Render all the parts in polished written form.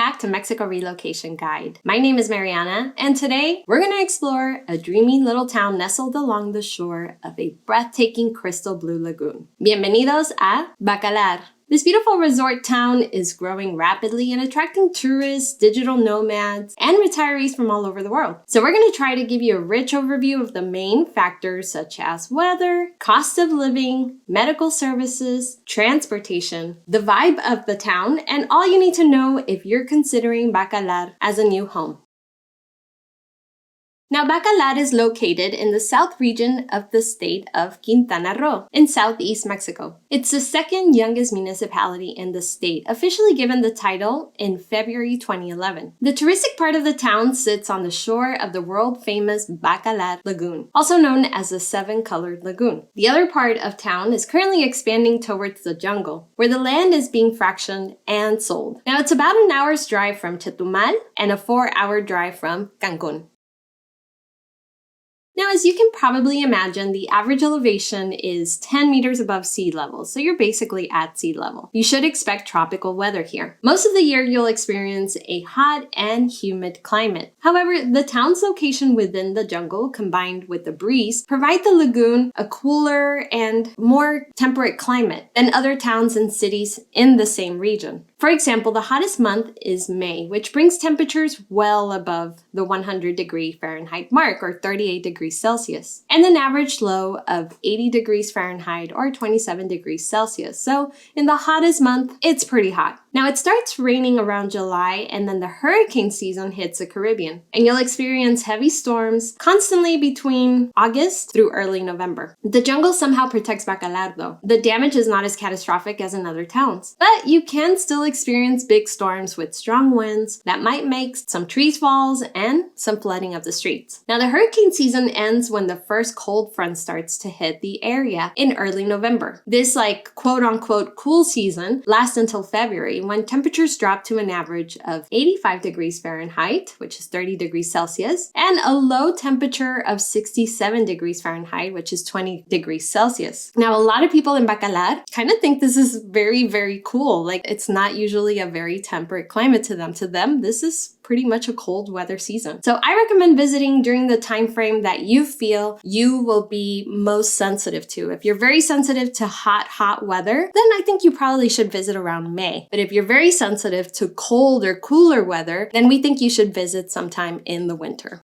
back to Mexico Relocation Guide. My name is Mariana, and today we're going to explore a dreamy little town nestled along the shore of a breathtaking crystal blue lagoon. Bienvenidos a Bacalar. This beautiful resort town is growing rapidly and attracting tourists, digital nomads, and retirees from all over the world. So we're going to try to give you a rich overview of the main factors such as weather, cost of living, medical services, transportation, the vibe of the town, and all you need to know if you're considering Bacalar as a new home. Now, Bacalar is located in the south region of the state of Quintana Roo in southeast Mexico. It's the second youngest municipality in the state, officially given the title in February 2011. The touristic part of the town sits on the shore of the world-famous Bacalar Lagoon, also known as the Seven-Colored Lagoon. The other part of town is currently expanding towards the jungle, where the land is being fractioned and sold. Now, it's about an hour's drive from Chetumal and a 4-hour drive from Cancun. Now, as you can probably imagine, the average elevation is 10 meters above sea level, so you're basically at sea level. You should expect tropical weather here. Most of the year, you'll experience a hot and humid climate. However, the town's location within the jungle, combined with the breeze, provide the lagoon a cooler and more temperate climate than other towns and cities in the same region. For example, the hottest month is May, which brings temperatures well above the 100-degree Fahrenheit mark, or 38 degrees Celsius, and an average low of 80 degrees Fahrenheit, or 27 degrees Celsius. So in the hottest month, it's pretty hot. Now, it starts raining around July, and then the hurricane season hits the Caribbean, and you'll experience heavy storms constantly between August through early November. The jungle somehow protects Bacalar, though. The damage is not as catastrophic as in other towns, but you can still experience big storms with strong winds that might make some trees fall and some flooding of the streets. Now, the hurricane season ends when the first cold front starts to hit the area in early November. This quote-unquote cool season lasts until February, when temperatures drop to an average of 85 degrees Fahrenheit, which is 30 degrees Celsius, and a low temperature of 67 degrees Fahrenheit, which is 20 degrees Celsius. Now, a lot of people in Bacalar kind of think this is very, very cool. Like, it's not usually a very temperate climate to them. To them, this is pretty much a cold weather season. So I recommend visiting during the time frame that you feel you will be most sensitive to. If you're very sensitive to hot weather, then I think you probably should visit around May. But if you're very sensitive to cold or cooler weather, then we think you should visit sometime in the winter.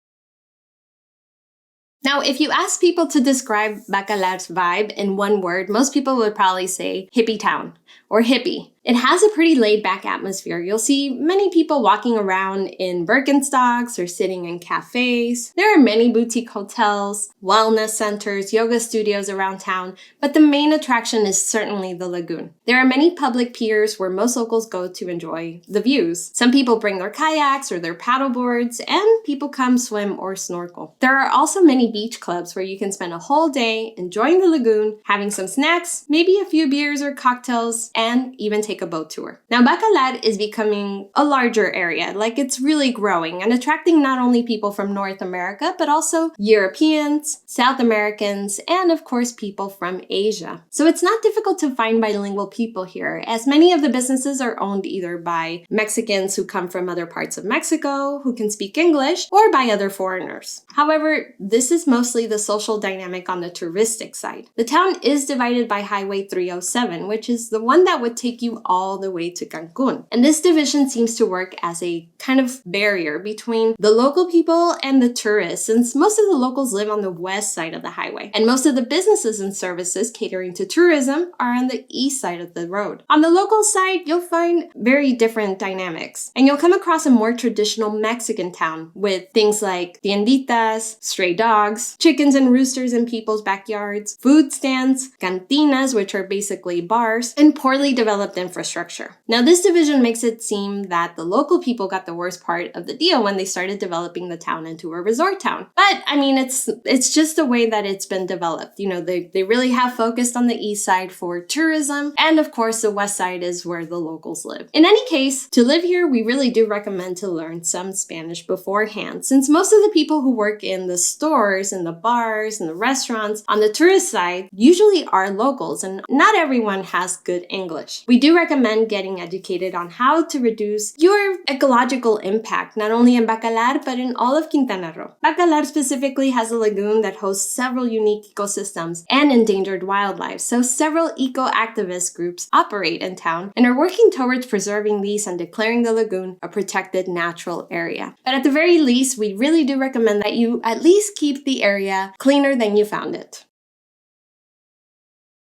Now, if you ask people to describe Bacalar's vibe in one word, most people would probably say hippie town or hippie. It has a pretty laid-back atmosphere. You'll see many people walking around in Birkenstocks or sitting in cafes. There are many boutique hotels, wellness centers, yoga studios around town, but the main attraction is certainly the lagoon. There are many public piers where most locals go to enjoy the views. Some people bring their kayaks or their paddle boards, and people come swim or snorkel. There are also many beach clubs where you can spend a whole day enjoying the lagoon, having some snacks, maybe a few beers or cocktails, and even take a boat tour. Now, Bacalar is becoming a larger area, it's really growing and attracting not only people from North America, but also Europeans, South Americans, and of course, people from Asia. So it's not difficult to find bilingual people here, as many of the businesses are owned either by Mexicans who come from other parts of Mexico, who can speak English, or by other foreigners. However, this is mostly the social dynamic on the touristic side. The town is divided by Highway 307, which is the one that would take you all the way to Cancun. And this division seems to work as a kind of barrier between the local people and the tourists, since most of the locals live on the west side of the highway. And most of the businesses and services catering to tourism are on the east side of the road. On the local side, you'll find very different dynamics. And you'll come across a more traditional Mexican town with things like tienditas, stray dogs, chickens and roosters in people's backyards, food stands, cantinas, which are basically bars, and poorly developed infrastructure. Now, this division makes it seem that the local people got the worst part of the deal when they started developing the town into a resort town. But I mean, it's just the way that it's been developed. You know, they really have focused on the east side for tourism, and of course, the west side is where the locals live. In any case, to live here, we really do recommend to learn some Spanish beforehand, since most of the people who work in the stores, in the bars, and the restaurants on the tourist side usually are locals, and not everyone has good English. We do recommend getting educated on how to reduce your ecological impact, not only in Bacalar, but in all of Quintana Roo. Bacalar specifically has a lagoon that hosts several unique ecosystems and endangered wildlife, so several eco-activist groups operate in town and are working towards preserving these and declaring the lagoon a protected natural area. But at the very least, we really do recommend that you at least keep the area cleaner than you found it.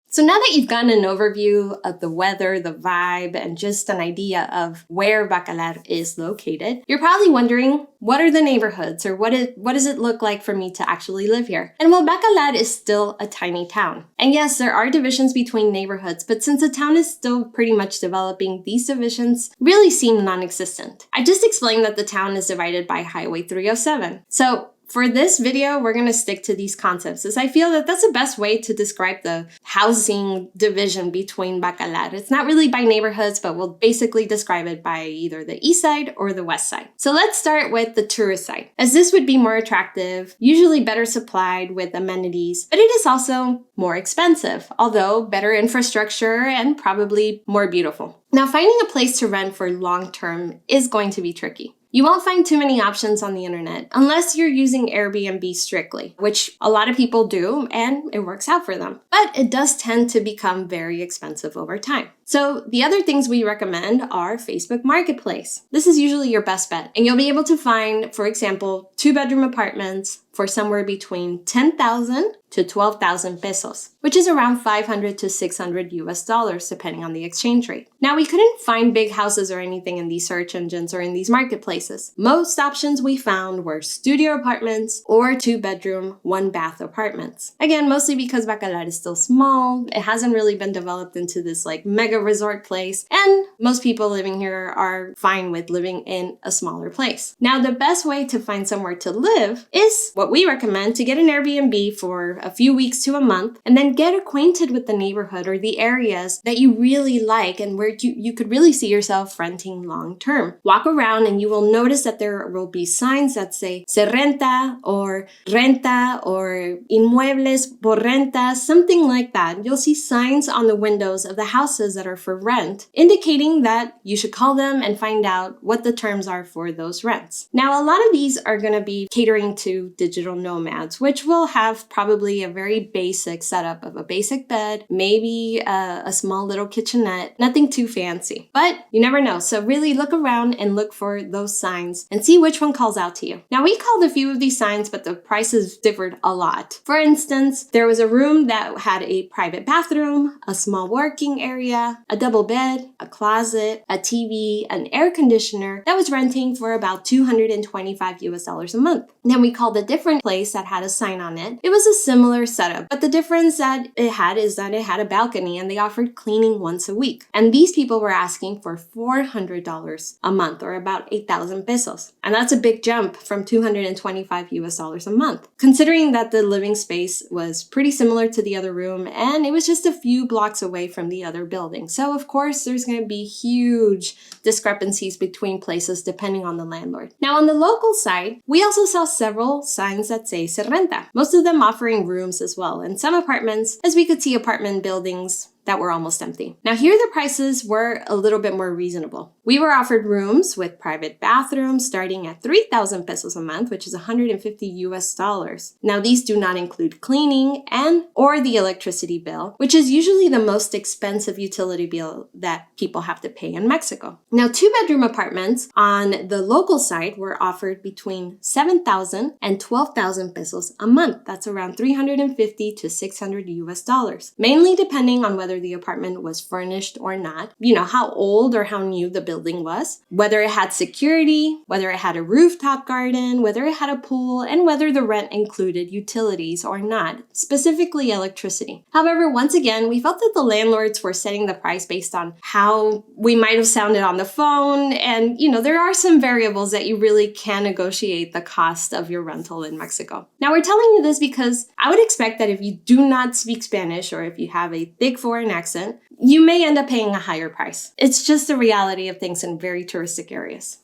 So now that you've gotten an overview of the weather, the vibe, and just an idea of where Bacalar is located, you're probably wondering, what are the neighborhoods, or what does it look like for me to actually live here? And well, Bacalar is still a tiny town. And yes, there are divisions between neighborhoods, but since the town is still pretty much developing, these divisions really seem non-existent. I just explained that the town is divided by Highway 307. So for this video, we're going to stick to these concepts, as I feel that that's the best way to describe the housing division between Bacalar. It's not really by neighborhoods, but we'll basically describe it by either the east side or the west side. So let's start with the tourist side, as this would be more attractive, usually better supplied with amenities, but it is also more expensive, although better infrastructure and probably more beautiful. Now, finding a place to rent for long term is going to be tricky. You won't find too many options on the internet unless you're using Airbnb strictly, which a lot of people do, and it works out for them. But it does tend to become very expensive over time. So the other things we recommend are Facebook Marketplace. This is usually your best bet, and you'll be able to find, for example, 2-bedroom apartments for somewhere between 10,000 to 12,000 pesos, which is around 500 to 600 US dollars, depending on the exchange rate. Now, we couldn't find big houses or anything in these search engines or in these marketplaces. Most options we found were studio apartments or 2-bedroom, 1-bath apartments. Again, mostly because Bacalar is still small. It hasn't really been developed into this like mega resort place, and most people living here are fine with living in a smaller place. Now, the best way to find somewhere to live is what we recommend: to get an Airbnb for a few weeks to a month, and then get acquainted with the neighborhood or the areas that you really like and where you could really see yourself renting long term. Walk around and you will notice that there will be signs that say se renta or inmuebles por renta, something like that. You'll see signs on the windows of the houses that are for rent, indicating that you should call them and find out what the terms are for those rents. Now, a lot of these are going to be catering to digital nomads, which will have probably a very basic setup of a basic bed, maybe a small little kitchenette, nothing too fancy. But you never know, so really look around and look for those signs and see which one calls out to you. Now, we called a few of these signs, but the prices differed a lot. For instance, there was a room that had a private bathroom, a small working area, a double bed, a closet, a TV, an air conditioner that was renting for about 225 US dollars a month. Then we called a different place that had a sign on it. It was a similar setup, but the difference that it had is that it had a balcony and they offered cleaning once a week. And these people were asking for $400 a month, or about 8,000 pesos. And that's a big jump from 225 US dollars a month, considering that the living space was pretty similar to the other room and it was just a few blocks away from the other building. So of course, there's going to be huge discrepancies between places depending on the landlord. Now, on the local side, we also saw several signs that say se renta, most of them offering rooms as well, and some apartments, as we could see apartment buildings that were almost empty. Now, here the prices were a little bit more reasonable. We were offered rooms with private bathrooms starting at 3,000 pesos a month, which is 150 US dollars. Now, these do not include cleaning or the electricity bill, which is usually the most expensive utility bill that people have to pay in Mexico. Now, 2-bedroom apartments on the local side were offered between 7,000 and 12,000 pesos a month. That's around 350 to 600 US dollars, mainly depending on whether the apartment was furnished or not, how old or how new the building was, whether it had security, whether it had a rooftop garden, whether it had a pool, and whether the rent included utilities or not, specifically electricity. However, once again, we felt that the landlords were setting the price based on how we might have sounded on the phone, and there are some variables that you really can negotiate the cost of your rental in Mexico. Now, we're telling you this because I would expect that if you do not speak Spanish, or if you have a thick foreign accent, you may end up paying a higher price. It's just the reality of things in very touristic areas.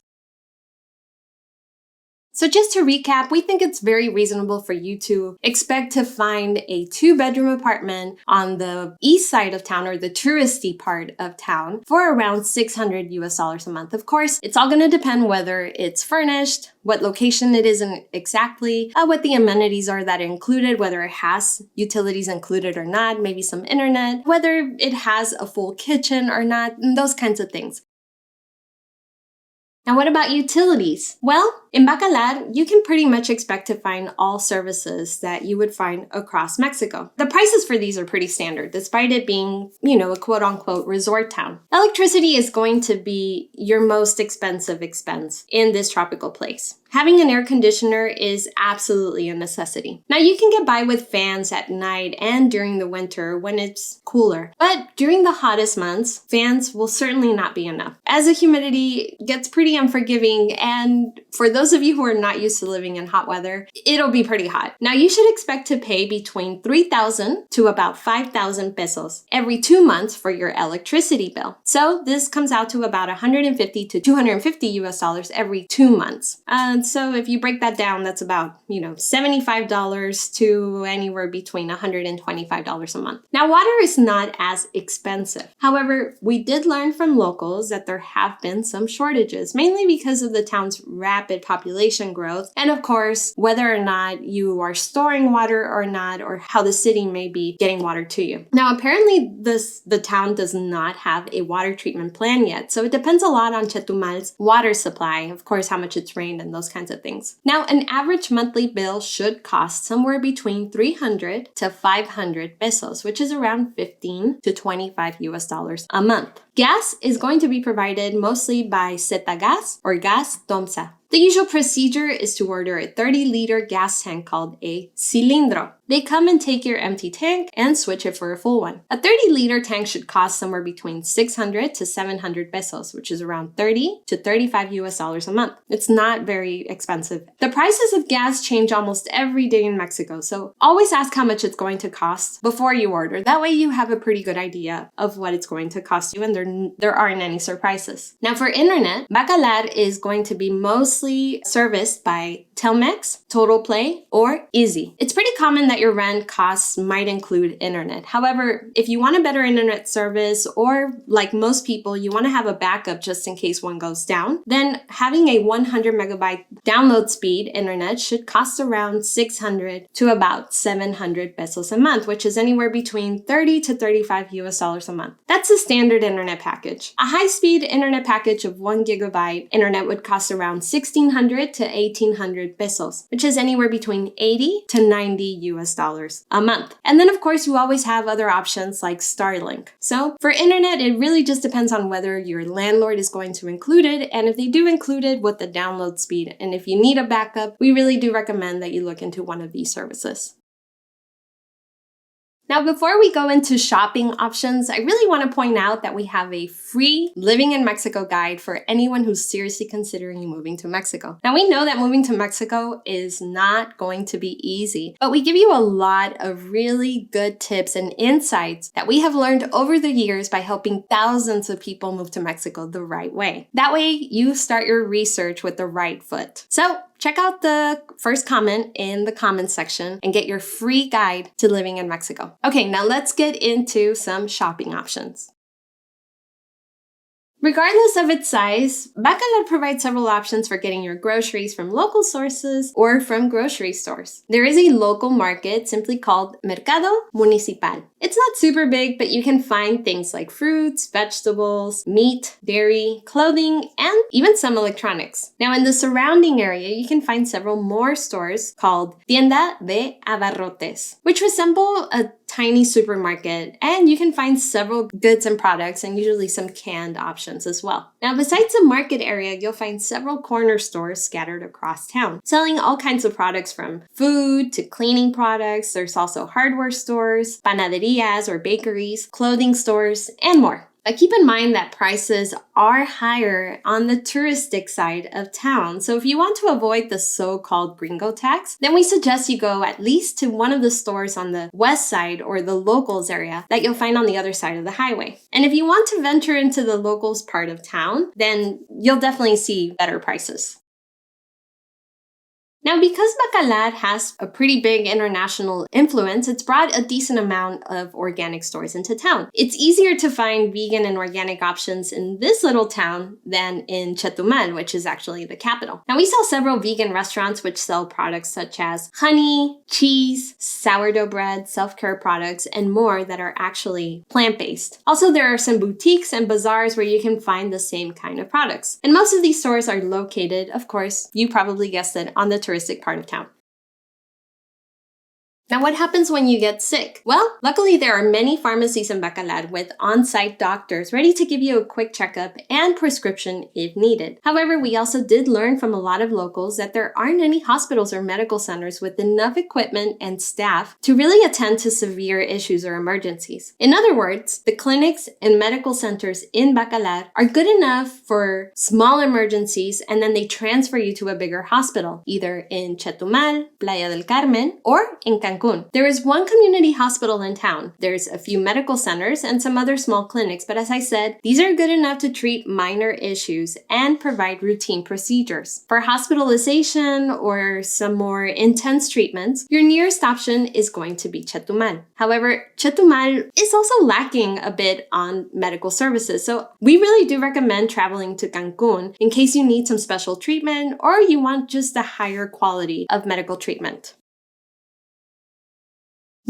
So just to recap, we think it's very reasonable for you to expect to find a 2-bedroom apartment on the east side of town or the touristy part of town for around $600 a month. Of course, it's all going to depend whether it's furnished, what location it is exactly, what the amenities are that are included, whether it has utilities included or not, maybe some internet, whether it has a full kitchen or not, and those kinds of things. Now, what about utilities? Well, in Bacalar, you can pretty much expect to find all services that you would find across Mexico. The prices for these are pretty standard, despite it being, a quote-unquote resort town. Electricity is going to be your most expensive expense in this tropical place. Having an air conditioner is absolutely a necessity. Now, you can get by with fans at night and during the winter when it's cooler, but during the hottest months, fans will certainly not be enough, as the humidity gets pretty unforgiving, and for those of you who are not used to living in hot weather, it'll be pretty hot. Now, you should expect to pay between 3,000 to about 5,000 pesos every 2 months for your electricity bill. So this comes out to about $150 to $250 every 2 months. And so if you break that down, that's about, $75 to anywhere between $125 a month. Now, water is not as expensive. However, we did learn from locals that there have been some shortages, mainly because of the town's rapid population growth, and of course, whether or not you are storing water or not, or how the city may be getting water to you. Now, apparently the town does not have a water treatment plan yet, so it depends a lot on Chetumal's water supply, of course, how much it's rained and those kinds of things. Now, an average monthly bill should cost somewhere between 300 to 500 pesos, which is around 15 to 25 US dollars a month. Gas is going to be provided mostly by Zeta Gas or Gas Tomsa. The usual procedure is to order a 30-liter gas tank called a cilindro. They come and take your empty tank and switch it for a full one. A 30-liter tank should cost somewhere between 600 to 700 pesos, which is around 30 to 35 US dollars a month. It's not very expensive. The prices of gas change almost every day in Mexico, so always ask how much it's going to cost before you order. That way you have a pretty good idea of what it's going to cost you, and there aren't any surprises. Now, for internet, Bacalar is going to be mostly serviced by Telmex, Total Play, or Easy. It's pretty common that your rent costs might include internet. However, if you want a better internet service, or like most people, you want to have a backup just in case one goes down, then having a 100 megabyte download speed internet should cost around 600 to about 700 pesos a month, which is anywhere between 30 to 35 US dollars a month. That's the standard internet package. A high-speed internet package of 1 gigabyte internet would cost around 1,600 to 1,800 pesos, which is anywhere between 80 to 90 US dollars a month. And then, of course, you always have other options like Starlink. So for internet, it really just depends on whether your landlord is going to include it, and if they do include it, what the download speed. And if you need a backup, we really do recommend that you look into one of these services. Now, before we go into shopping options, I really want to point out that we have a free Living in Mexico guide for anyone who's seriously considering moving to Mexico. Now, we know that moving to Mexico is not going to be easy, but we give you a lot of really good tips and insights that we have learned over the years by helping thousands of people move to Mexico the right way. That way, you start your research with the right foot. So, check out the first comment in the comments section and get your free guide to living in Mexico. Okay, now let's get into some shopping options. Regardless of its size, Bacalar provides several options for getting your groceries from local sources or from grocery stores. There is a local market simply called Mercado Municipal. It's not super big, but you can find things like fruits, vegetables, meat, dairy, clothing, and even some electronics. Now, in the surrounding area, you can find several more stores called Tienda de Abarrotes, which resemble a tiny supermarket, and you can find several goods and products and usually some canned options as well. Now, besides the market area, you'll find several corner stores scattered across town, selling all kinds of products from food to cleaning products. There's also hardware stores, panaderias or bakeries, clothing stores, and more. But keep in mind that prices are higher on the touristic side of town. So if you want to avoid the so-called gringo tax, then we suggest you go at least to one of the stores on the west side or the locals area that you'll find on the other side of the highway. And if you want to venture into the locals part of town, then you'll definitely see better prices. Now, because Bacalar has a pretty big international influence, it's brought a decent amount of organic stores into town. It's easier to find vegan and organic options in this little town than in Chetumal, which is actually the capital. Now, we sell several vegan restaurants which sell products such as honey, cheese, sourdough bread, self-care products, and more that are actually plant-based. Also, there are some boutiques and bazaars where you can find the same kind of products. And most of these stores are located, of course, you probably guessed it, on the touristic part of town. Now, what happens when you get sick? Well, luckily there are many pharmacies in Bacalar with on-site doctors ready to give you a quick checkup and prescription if needed. However, we also did learn from a lot of locals that there aren't any hospitals or medical centers with enough equipment and staff to really attend to severe issues or emergencies. In other words, the clinics and medical centers in Bacalar are good enough for small emergencies, and then they transfer you to a bigger hospital, either in Chetumal, Playa del Carmen, or in Cancun. There is one community hospital in town. There's a few medical centers and some other small clinics, but as I said, these are good enough to treat minor issues and provide routine procedures. For hospitalization or some more intense treatments, your nearest option is going to be Chetumal. However, Chetumal is also lacking a bit on medical services, so we really do recommend traveling to Cancun in case you need some special treatment or you want just a higher quality of medical treatment.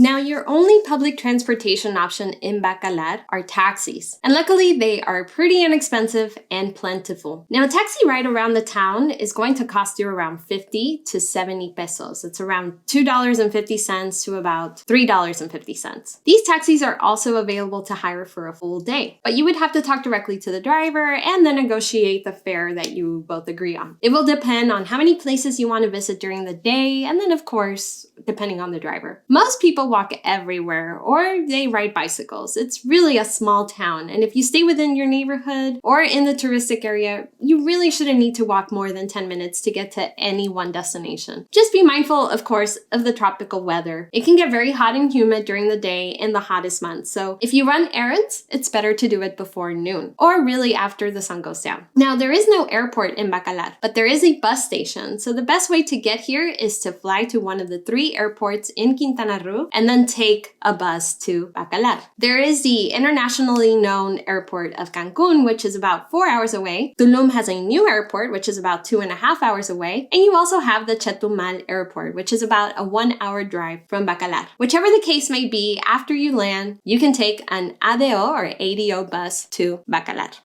Now, your only public transportation option in Bacalar are taxis, and luckily they are pretty inexpensive and plentiful. Now, a taxi ride around the town is going to cost you around 50 to 70 pesos. It's around $2.50 to about $3.50. These taxis are also available to hire for a full day, but you would have to talk directly to the driver and then negotiate the fare that you both agree on. It will depend on how many places you want to visit during the day, and then of course, depending on the driver. Most people walk everywhere or they ride bicycles. It's really a small town, and if you stay within your neighborhood or in the touristic area, you really shouldn't need to walk more than 10 minutes to get to any one destination. Just be mindful, of course, of the tropical weather. It can get very hot and humid during the day in the hottest months, so if you run errands, it's better to do it before noon or really after the sun goes down. Now, there is no airport in Bacalar, but there is a bus station, so the best way to get here is to fly to one of the 3 airports in Quintana Roo and then take a bus to Bacalar. There is the internationally known airport of Cancun, which is about 4 hours away. Tulum has a new airport, which is about 2.5 hours away. And you also have the Chetumal airport, which is about a 1-hour drive from Bacalar. Whichever the case may be, after you land, you can take an ADO or ADO bus to Bacalar.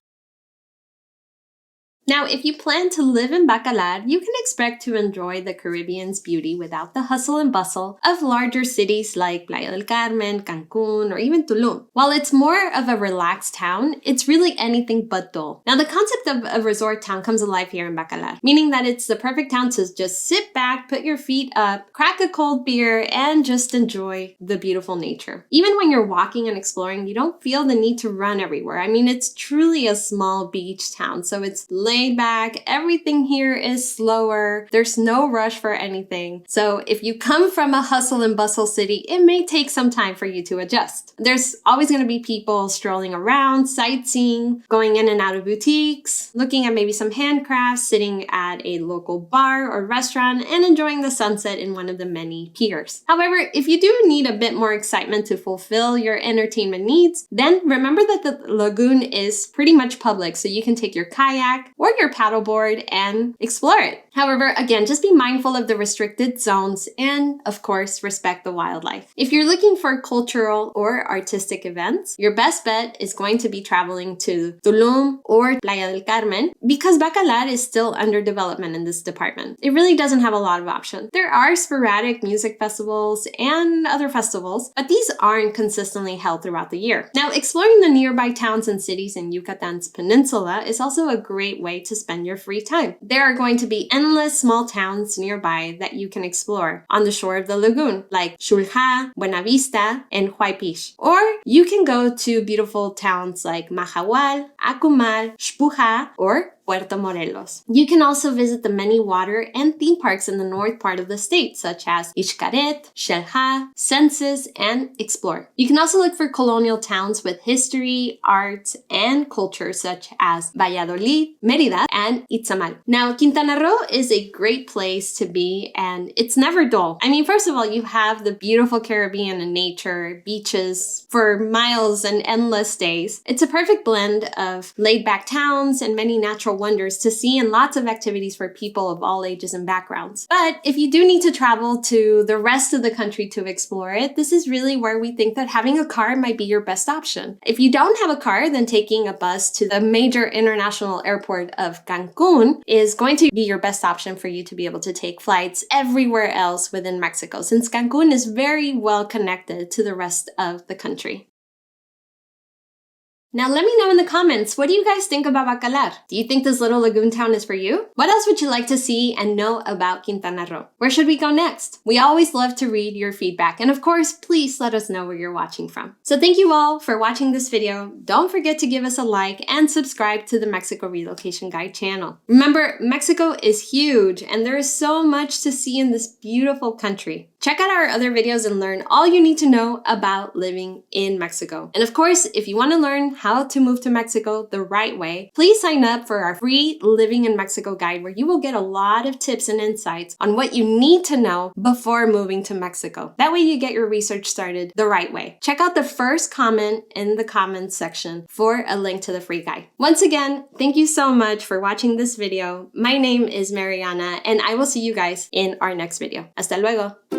Now, if you plan to live in Bacalar, you can expect to enjoy the Caribbean's beauty without the hustle and bustle of larger cities like Playa del Carmen, Cancun, or even Tulum. While it's more of a relaxed town, it's really anything but dull. Now, the concept of a resort town comes alive here in Bacalar, meaning that it's the perfect town to just sit back, put your feet up, crack a cold beer, and just enjoy the beautiful nature. Even when you're walking and exploring, you don't feel the need to run everywhere. I mean, it's truly a small beach town, so it's laid back. Everything here is slower. There's no rush for anything. So if you come from a hustle and bustle city, it may take some time for you to adjust. There's always going to be people strolling around, sightseeing, going in and out of boutiques, looking at maybe some handcrafts, sitting at a local bar or restaurant, and enjoying the sunset in one of the many piers. However, if you do need a bit more excitement to fulfill your entertainment needs, then remember that the lagoon is pretty much public, so you can take your kayak or your paddleboard and explore it. However, again, just be mindful of the restricted zones and, of course, respect the wildlife. If you're looking for cultural or artistic events, your best bet is going to be traveling to Tulum or Playa del Carmen because Bacalar is still under development in this department. It really doesn't have a lot of options. There are sporadic music festivals and other festivals, but these aren't consistently held throughout the year. Now, exploring the nearby towns and cities in Yucatan's peninsula is also a great way to spend your free time. There are going to be endless small towns nearby that you can explore on the shore of the lagoon, like Xulha, Buenavista, and Huaypish. Or you can go to beautiful towns like Mahahual, Akumal, Xpuja, or Puerto Morelos. You can also visit the many water and theme parks in the north part of the state, such as Xcaret, Xel-Há, Census, and Explore. You can also look for colonial towns with history, art, and culture, such as Valladolid, Mérida, and Itzamal. Now, Quintana Roo is a great place to be, and it's never dull. I mean, first of all, you have the beautiful Caribbean and nature, beaches for miles and endless days. It's a perfect blend of laid-back towns and many natural wonders to see, and lots of activities for people of all ages and backgrounds. But if you do need to travel to the rest of the country to explore it, this is really where we think that having a car might be your best option. If you don't have a car, then taking a bus to the major international airport of Cancun is going to be your best option for you to be able to take flights everywhere else within Mexico, since Cancun is very well connected to the rest of the country. Now let me know in the comments, what do you guys think about Bacalar? Do you think this little lagoon town is for you? What else would you like to see and know about Quintana Roo? Where should we go next? We always love to read your feedback, and of course, please let us know where you're watching from. So thank you all for watching this video. Don't forget to give us a like and subscribe to the Mexico Relocation Guide channel. Remember, Mexico is huge and there is so much to see in this beautiful country. Check out our other videos and learn all you need to know about living in Mexico. And of course, if you want to learn how to move to Mexico the right way, please sign up for our free Living in Mexico guide, where you will get a lot of tips and insights on what you need to know before moving to Mexico. That way you get your research started the right way. Check out the first comment in the comments section for a link to the free guide. Once again, thank you so much for watching this video. My name is Mariana, and I will see you guys in our next video. Hasta luego!